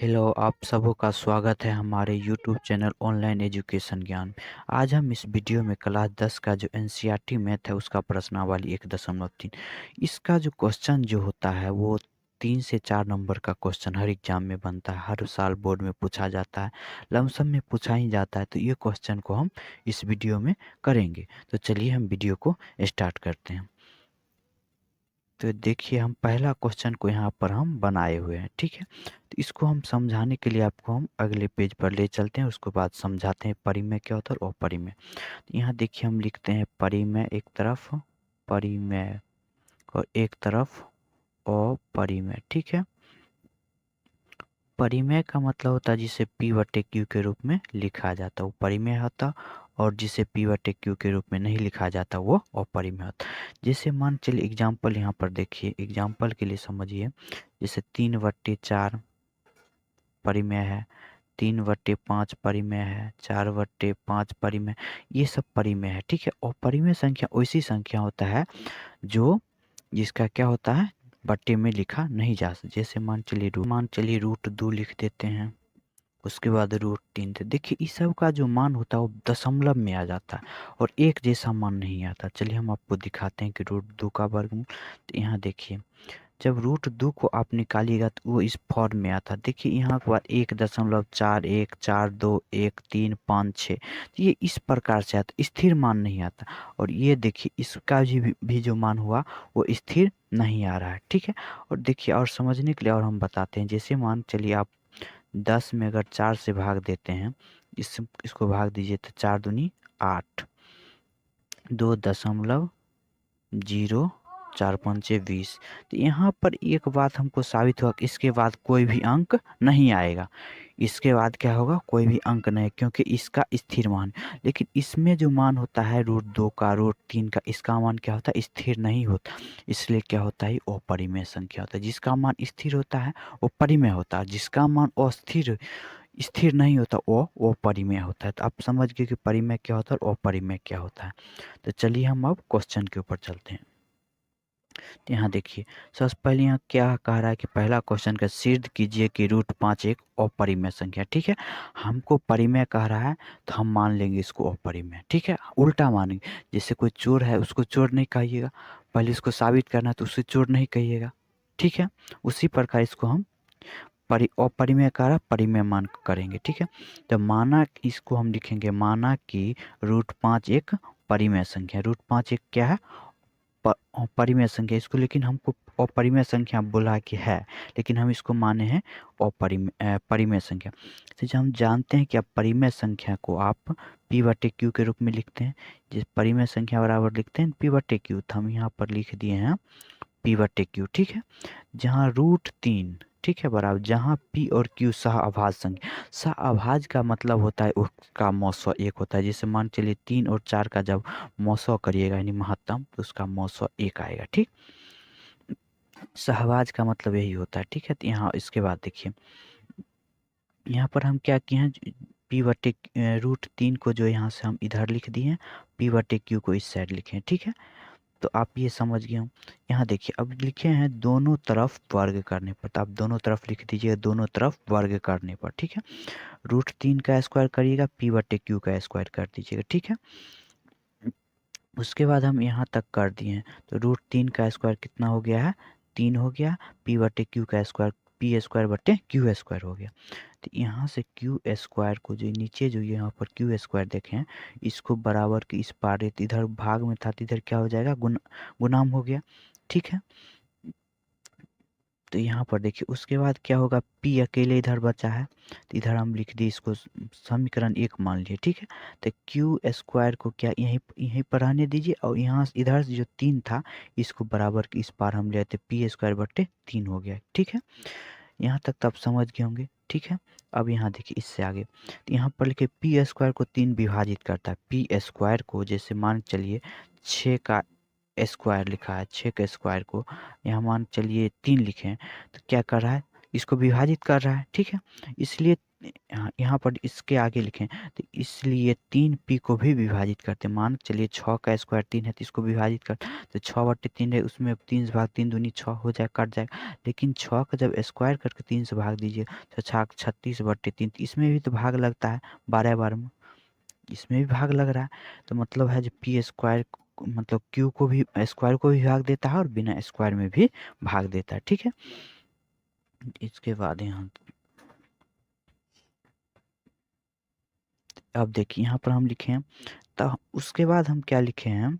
Hello, आप सबों का स्वागत है हमारे यूट्यूब चैनल ऑनलाइन एजुकेशन ज्ञान में। आज हम इस वीडियो में क्लास 10 का जो एनसीईआरटी मैथ है उसका प्रश्नावली 1.3 इसका जो क्वेश्चन जो होता है वो 3 से 4 नंबर का क्वेश्चन हर एग्जाम में बनता है, हर साल बोर्ड में पूछा जाता है, लमसम में पूछा ही जाता है। तो ये क्वेश्चन को हम इस वीडियो में करेंगे। तो चलिए हम वीडियो को स्टार्ट करते हैं। तो देखिए हम पहला क्वेश्चन को यहाँ पर हम बनाए हुए हैं, ठीक है। तो इसको हम समझाने के लिए आपको हम अगले पेज पर ले चलते हैं, उसके बाद समझाते हैं परिमेय क्या होता है और अपरिमेय। तो यहाँ देखिए हम लिखते हैं परिमेय एक तरफ, परिमेय और एक तरफ अपरिमेय, ठीक है। परिमेय का मतलब होता है जिसे P बटे Q के रूप में लिखा जाता है वो परिमेय होता, और जिसे P बटे Q के रूप में नहीं लिखा जाता वो अपरिमेय होता। जैसे मान चलिए एग्जाम्पल यहाँ पर देखिए, एग्जाम्पल के लिए समझिए। जैसे 3/4 परिमेय है, 3/5 परिमेय है, 4/5 परिमेय, ये सब परिमेय है, ठीक है। अपरिमेय संख्या वैसी संख्या होता है जो जिसका क्या होता है बट्टे में लिखा नहीं जा सकता। जैसे मान चलिए √2 लिख देते हैं, उसके बाद √3। तो देखिए इस सब का जो मान होता है वो दशमलव में आ जाता है और एक जैसा मान नहीं आता। चलिए हम आपको दिखाते हैं कि √2 का वर्गमूल। तो यहाँ देखिए जब √2 को आप निकालिएगा तो वो इस फॉर्म में आता है। देखिए यहाँ के बाद 1.41421356, तो ये इस प्रकार से आता, स्थिर मान नहीं आता। और ये देखिए इसका भी जो मान हुआ वो स्थिर नहीं आ रहा है, ठीक है। और देखिए और समझने के लिए और हम बताते हैं। जैसे मान चलिए आप 10 में अगर 4 से भाग देते हैं, इसको भाग दीजिए तो 4 दूनी 8, 2.04 तो यहाँ पर एक बात हमको साबित हुआ कि इसके बाद कोई भी अंक नहीं आएगा। इसके बाद क्या होगा, कोई भी अंक नहीं, क्योंकि इसका स्थिर मान। लेकिन इसमें जो मान होता है √2 का, √3 का, इसका मान क्या होता है, स्थिर नहीं होता। इसलिए क्या होता है, अपरिमेय संख्या होता है। जिसका मान स्थिर होता है वो परिमेय होता है, जिसका मान अस्थिर स्थिर नहीं होता वो अपरिमेय होता है। तो आप समझ गए कि परिमेय क्या होता है और अपरिमेय क्या होता है। तो चलिए हम अब क्वेश्चन के ऊपर चलते हैं। तो यहाँ देखिए सबसे पहले यहाँ क्या कह रहा है कि पहला क्वेश्चन का सिद्ध कीजिए कि √5 एक अपरिमेय संख्या, ठीक है। हमको परिमेय कह रहा है तो हम मान लेंगे इसको अपरिमेय, ठीक है। उल्टा मानेंगे, जैसे कोई चोर है उसको चोर नहीं कहिएगा, पहले इसको साबित करना है तो उसे चोर नहीं कहिएगा, ठीक है। उसी प्रकार इसको हम अपरिमेय कह रहा परिमेय मान करेंगे, ठीक है। तो माना इसको हम लिखेंगे, माना कि √5 एक परिमेय संख्या, √5 एक क्या है, परिमेय संख्या। इसको लेकिन हमको अपरिमेय संख्या बोला कि है, लेकिन हम इसको माने हैं परिमेय संख्या। तो जब हम जानते हैं कि आप परिमेय संख्या को आप P बटे Q के रूप में लिखते हैं, जिस परिमेय संख्या बराबर लिखते हैं P बटे Q, तो हम यहाँ पर लिख दिए हैं P बटे Q, ठीक है। जहाँ √3, ठीक है, बराबर जहाँ P और Q सहअभाज्य संख्या, सहअभाज्य का मतलब होता है उसका मौसो एक होता है। जैसे मान चलिए 3 और 4 का जब मौसो करिएगा यानी महत्तम, तो उसका मौसो एक आएगा, ठीक। सहअभाज्य का मतलब यही होता है, ठीक है। तो यहाँ इसके बाद देखिए यहाँ पर हम क्या किए हैं, P बटे √3 को जो यहाँ से हम इधर लिख दिए हैं, P बटे Q को इस साइड लिखे हैं, ठीक है। तो आप ये समझ गए हो। यहाँ देखिए अब लिखे हैं दोनों तरफ वर्ग करने पर, तो आप दोनों तरफ लिख दीजिए दोनों तरफ वर्ग करने पर, ठीक है। √3 का स्क्वायर करिएगा, P बटे Q का स्क्वायर कर दीजिएगा, ठीक है। उसके बाद हम यहाँ तक कर दिए हैं, तो √3 का स्क्वायर कितना हो गया है, 3 हो गया। P बटे Q का स्क्वायर P स्क्वायर बटे Q स्क्वायर हो गया। तो यहाँ से Q स्क्वायर को जो नीचे जो यहाँ पर Q स्क्वायर देखें, इसको बराबर की इस पार, इधर भाग में था तो इधर क्या हो जाएगा, गुणाम हो गया, ठीक है। तो यहाँ पर देखिए उसके बाद क्या होगा, P अकेले इधर बचा है तो इधर हम लिख दिए इसको समीकरण 1 मान लिए, ठीक है। तो Q स्क्वायर को क्या यहीं यहीं पर रहने दीजिए, और यहाँ इधर जो 3 था इसको बराबर की इस पार हम ले आते, P स्क्वायर बटे 3 हो गया, ठीक है। यहाँ तक तो आप समझ गए होंगे, ठीक है। अब यहाँ देखिए इससे आगे, तो यहाँ पर लिखे P स्क्वायर को 3 विभाजित करता है। P स्क्वायर को जैसे मान चलिए 6 का स्क्वायर लिखा है, 6 के स्क्वायर को यहाँ मान चलिए 3 लिखे हैं, तो क्या कर रहा है, इसको विभाजित कर रहा है, ठीक है। इसलिए यहाँ पर इसके आगे लिखें तो इसलिए 3p को भी विभाजित करते हैं। मान चलिए 6 का स्क्वायर 3 है तो इसको विभाजित कर तो 6/3 है, उसमें 3 से भाग 3 दूनी 6 हो जाए, कट जाएगा। लेकिन 6 का जब स्क्वायर करके 3 से भाग दीजिए तो 36/3, इसमें भी तो भाग लगता है 12 में, इसमें भी भाग लग रहा है। तो मतलब है जो पी स्क्वायर मतलब क्यू को भी स्क्वायर को भी भाग देता है और बिना स्क्वायर में भी भाग देता है। ठीक है, इसके बाद यहाँ अब देखिए यहाँ पर हम लिखे हैं तो उसके बाद हम क्या लिखे हैं,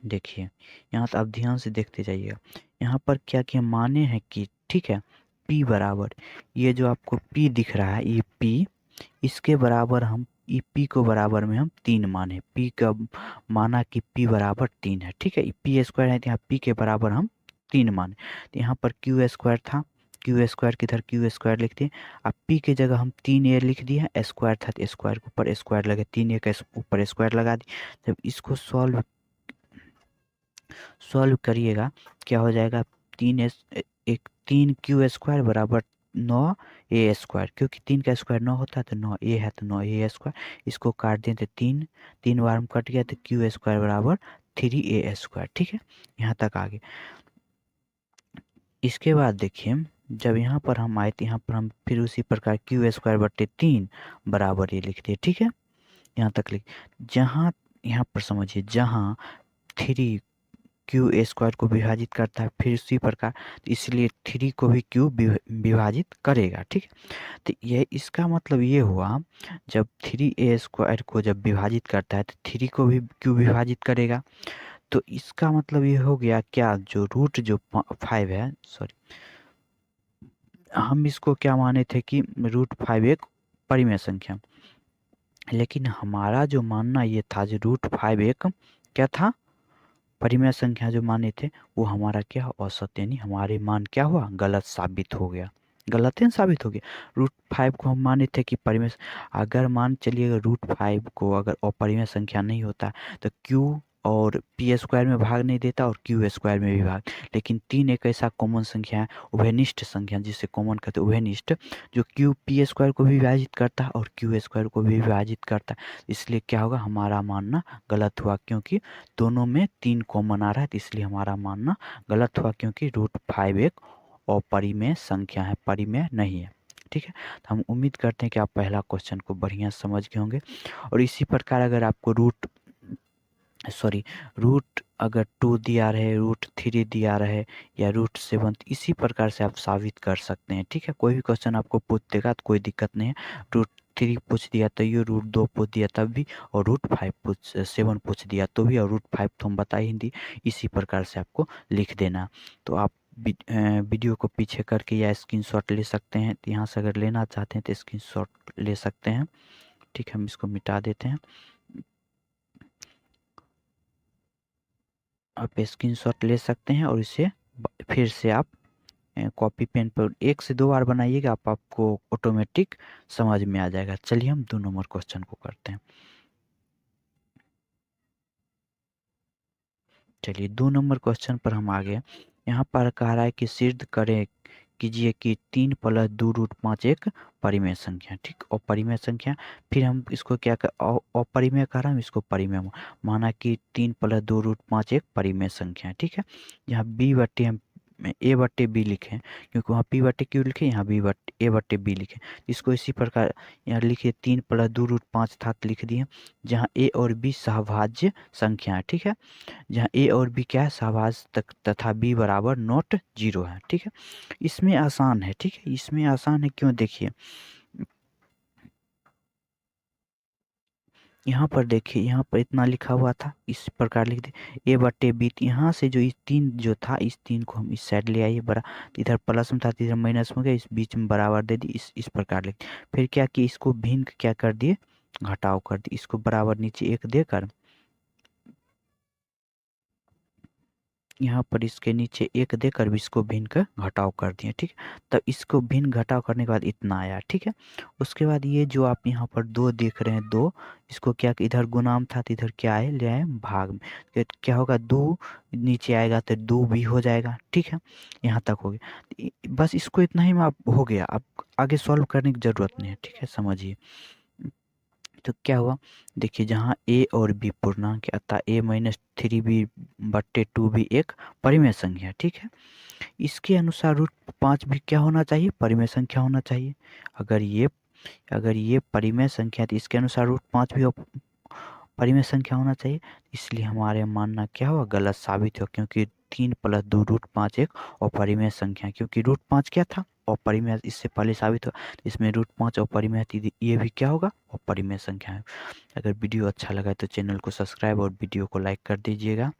देखिए यहाँ तो आप ध्यान से देखते जाइएगा। यहाँ पर क्या क्या माने हैं कि ठीक है, p बराबर ये जो आपको p दिख रहा है ये p, इसके बराबर हम p को बराबर में हम 3 माने, p का माना कि p बराबर 3 है। ठीक है, p स्क्वायर है तो यहाँ p के बराबर हम 3 माने। तो यहाँ पर q स्क्वायर था, क्यू स्क्वायर किधर क्यू स्क्वायर लिखते हैं। अब p की जगह हम 3a लिख दिए, स्क्वायर था तो स्क्वायर के ऊपर स्क्वायर लगे, 3a के ऊपर स्क्वायर लगा दी। जब इसको सॉल्व करिएगा क्या हो जाएगा, 3q स्क्वायर बराबर 9a स्क्वायर, क्योंकि 3 का स्क्वायर 9 होता है तो 9a है तो 9a स्क्वायर। इसको काट दें तो 3 बार में कट गया तो q स्क्वायर बराबर 3a स्क्वायर। ठीक है, यहाँ तक आ गए। इसके बाद देखिए जब यहाँ पर हम आए तो यहाँ पर हम फिर उसी प्रकार q स्क्वायर बटे 3 बराबर ये लिख दिए। ठीक है, यहाँ तक लिख, जहाँ यहाँ पर समझिए जहाँ 3 क्यू स्क्वायर को विभाजित करता है फिर उसी प्रकार तो इसलिए 3 को भी क्यू विभाजित करेगा। ठीक है, तो ये इसका मतलब ये हुआ जब 3a स्क्वायर को जब विभाजित करता है तो 3 को भी क्यू विभाजित करेगा। तो इसका मतलब ये हो गया क्या, जो रूट जो 5 है, सॉरी हम इसको क्या माने थे कि √5 एक परिमेय संख्या, लेकिन हमारा जो मानना ये था जो √5 एक क्या था, परिमेय संख्या जो माने थे वो हमारा क्या औसत, यानी हमारे मान क्या हुआ, गलत साबित हो गया, गलत है साबित हो गया। √5 को हम माने थे कि परिमेय, अगर मान चलिए √5 को अगर अपरिमेय संख्या नहीं होता तो क्यू और p स्क्वायर में भाग नहीं देता और q स्क्वायर में भी भाग, लेकिन 3 एक ऐसा कॉमन संख्या है, उभयनिष्ठ संख्या जिसे कॉमन कहते हैं उभयनिष्ठ, जो q p स्क्वायर को भी विभाजित करता है और q स्क्वायर को भी विभाजित करता है। इसलिए क्या होगा, हमारा मानना गलत हुआ, क्योंकि दोनों में 3 कॉमन आ रहा है, तो इसलिए हमारा मानना गलत हुआ, क्योंकि √5 एक अपरिमेय संख्या है, परिमेय नहीं है। ठीक है, तो हम उम्मीद करते हैं कि आप पहला क्वेश्चन को बढ़िया समझ गए होंगे। और इसी प्रकार अगर आपको रूट अगर 2 दिया रहे, √3 दिया रहे या √7, इसी प्रकार से आप साबित कर सकते हैं। ठीक है, कोई भी क्वेश्चन आपको पूछ देगा तो कोई दिक्कत नहीं है, √3 पूछ दिया तो ये √2 पूछ दिया तब भी, और √7 पूछ दिया तो भी, और √5 तो हम बता ही दिए, इसी प्रकार से आपको लिख देना। तो आप वीडियो को पीछे करके या स्क्रीनशॉट ले सकते हैं, तो यहाँ से अगर लेना चाहते हैं तो स्क्रीनशॉट ले सकते हैं। ठीक है, हम इसको मिटा देते हैं। आप स्क्रीनशॉट ले सकते हैं और इसे फिर से आप कॉपी पेन पर 1 से 2 बार बनाइएगा, आपको ऑटोमेटिक समझ में आ जाएगा। चलिए हम 2 नंबर क्वेश्चन को करते हैं। चलिए 2 नंबर क्वेश्चन पर हम आ गए। यहाँ पर कह रहा है कि सिद्ध करें कीजिए कि 3 + 2√5 एक परिमेय संख्या। ठीक, और परिमेय संख्या फिर हम इसको क्या कर, अपरिमेय कह रहा हूँ, इसको परिमेय माना कि 3 + 2√5 एक परिमेय संख्या है। ठीक है, यहाँ b बट्टे हम a/b लिखें, क्योंकि वहाँ p/q लिखे, यहाँ a/b लिखें। इसको इसी प्रकार यहाँ लिखिए 3 + 2√5 था तो लिख दिए, जहाँ a और b सहभाज्य संख्या है। ठीक है, जहाँ a और b क्या है, सहभाज्य तक तथा b बराबर नॉट 0 है। ठीक है, इसमें आसान है। ठीक है, इसमें आसान है क्यों, देखिए यहाँ पर देखिए, यहाँ पर इतना लिखा हुआ था, इस प्रकार लिख दे a/b। यहाँ से जो इस 3 जो था, इस 3 को हम इस साइड ले आइए, बड़ा इधर प्लस में था तो इधर माइनस में गया, इस बीच में बराबर दे दी, इस प्रकार लिख, फिर क्या कि इसको भिन्न क्या कर दिए, घटाव कर दिए, इसको बराबर नीचे 1 देकर यहाँ पर इसके नीचे 1 देकर भी इसको भिन्न का घटाव कर दिए। ठीक है, तब इसको भिन्न घटाव करने के बाद इतना आया। ठीक है, उसके बाद ये जो आप यहाँ पर 2 देख रहे हैं, 2 इसको क्या, इधर गुणाम था तो इधर क्या आए, ले आए भाग में, तो क्या होगा, 2 नीचे आएगा तो 2 भी हो जाएगा। ठीक है, यहाँ तक हो गया, बस इसको इतना ही में आप हो गया। अब आगे सॉल्व करने की ज़रूरत नहीं है, ठीक है, समझिए। तो क्या हुआ, देखिए जहाँ ए और बी पूर्णांक है अतः a माइनस 3b/2 भी एक परिमेय संख्या है, ठीक है। इसके अनुसार रूट 5 भी क्या होना चाहिए, परिमेय संख्या होना चाहिए। अगर ये परिमेय संख्या है तो इसके अनुसार रूट 5 भी परिमेय संख्या होना चाहिए। इसलिए हमारे मानना क्या हुआ, गलत साबित हुआ, क्योंकि 3 + 2 √5 एक अपरिमेय संख्या है, क्योंकि रूट 5 क्या था, अपरिमेय, इससे पहले साबित हुआ। इसमें रूट 5 अपरिमेय है, तो ये भी क्या होगा, अपरिमेय संख्या है। अगर वीडियो अच्छा लगा तो चैनल को सब्सक्राइब और वीडियो को लाइक कर दीजिएगा।